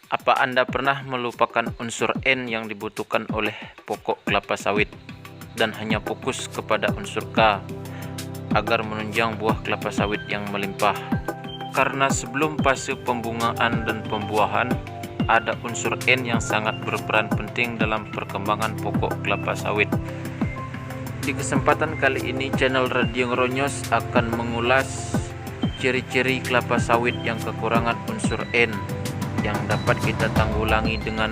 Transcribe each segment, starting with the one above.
Apa Anda pernah melupakan unsur N yang dibutuhkan oleh pokok kelapa sawit dan hanya fokus kepada unsur K agar menunjang buah kelapa sawit yang melimpah? Karena sebelum fase pembungaan dan pembuahan, ada unsur N yang sangat berperan penting dalam perkembangan pokok kelapa sawit. Di kesempatan kali ini, channel Radio Ngeronyos akan mengulas ciri-ciri kelapa sawit yang kekurangan unsur N yang dapat kita tanggulangi dengan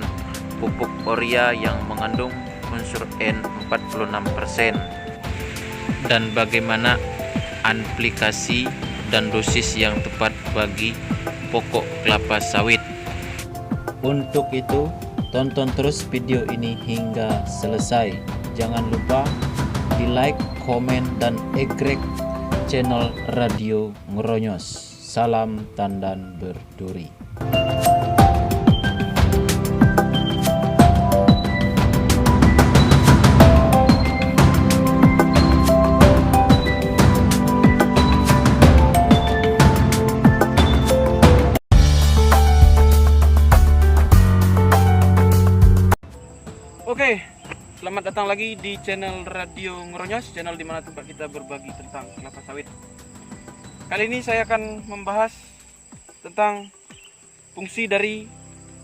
pupuk urea yang mengandung unsur N 46%, dan bagaimana aplikasi dan dosis yang tepat bagi pokok kelapa sawit. Untuk itu, tonton terus video ini hingga selesai. Jangan lupa di like, komen, dan egrek channel Radio Ngeronyos. Salam Tandan Berduri. Oke, selamat datang lagi di channel Radio Ngeronyos, channel dimana tempat kita berbagi tentang kelapa sawit. Kali ini saya akan membahas tentang fungsi dari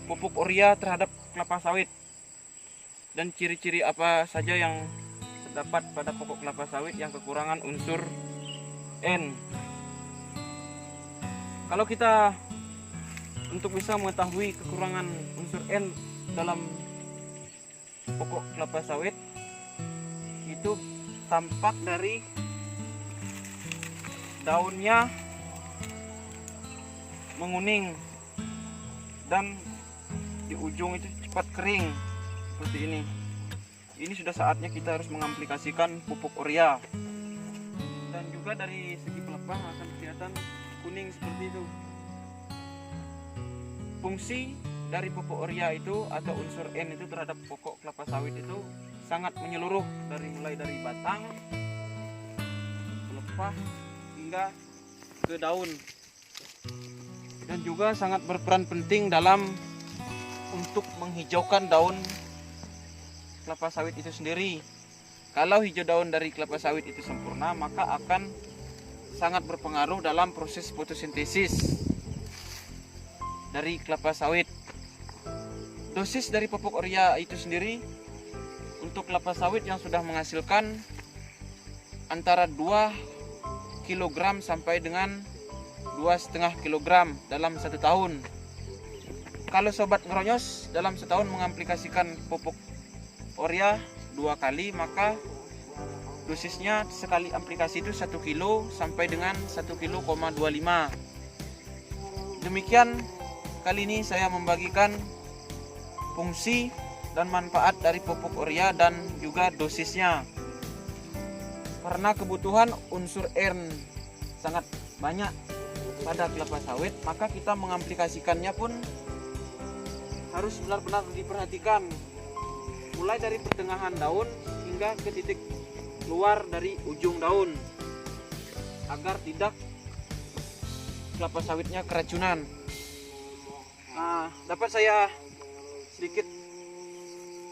pupuk urea terhadap kelapa sawit dan ciri-ciri apa saja yang terdapat pada pokok kelapa sawit yang kekurangan unsur N. Kalau kita untuk bisa mengetahui kekurangan unsur N dalam pokok kelapa sawit, itu tampak dari daunnya menguning dan di ujung itu cepat kering seperti ini. Ini sudah saatnya kita harus mengaplikasikan pupuk urea, dan juga dari segi pelepah akan kelihatan kuning seperti itu. Fungsi dari pupuk urea itu atau unsur N itu terhadap pokok kelapa sawit itu sangat menyeluruh, mulai dari batang, pelepah hingga ke daun, dan juga sangat berperan penting dalam untuk menghijaukan daun kelapa sawit itu sendiri. Kalau hijau daun dari kelapa sawit itu sempurna, maka akan sangat berpengaruh dalam proses fotosintesis dari kelapa sawit. Dosis dari pupuk urea itu sendiri untuk kelapa sawit yang sudah menghasilkan antara 2 kg sampai dengan 2,5 kg dalam 1 tahun. Kalau sobat Ngeronyos dalam setahun mengaplikasikan pupuk urea 2 kali, maka dosisnya sekali aplikasi itu 1 kilo sampai dengan 1,25 kilo. Demikian kali ini saya membagikan fungsi dan manfaat dari pupuk urea dan juga dosisnya. Karena kebutuhan unsur N sangat banyak pada kelapa sawit, maka kita mengaplikasikannya pun harus benar-benar diperhatikan, mulai dari pertengahan daun hingga ke titik keluar dari ujung daun, agar tidak kelapa sawitnya keracunan. Nah, dapat saya sedikit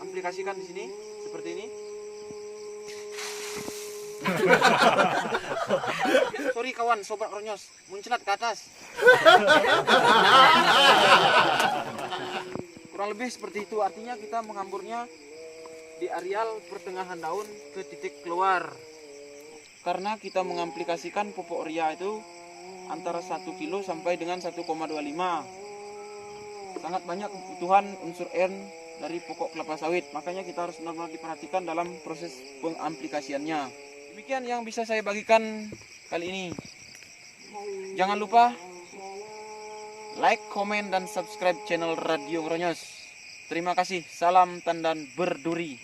aplikasikan di sini seperti ini. Sorry kawan, sobat Ngeronyos, muncrat ke atas. Kurang lebih seperti itu, artinya kita menghamburnya di areal pertengahan daun ke titik keluar. Karena kita mengaplikasikan pupuk urea itu antara 1 kilo sampai dengan 1,25. Sangat banyak kebutuhan unsur N dari pokok kelapa sawit, makanya kita harus benar-benar diperhatikan dalam proses pengaplikasiannya. Demikian yang bisa saya bagikan kali ini. Jangan lupa like, komen, dan subscribe channel Radio Ngeronyos. Terima kasih. Salam Tandan Berduri.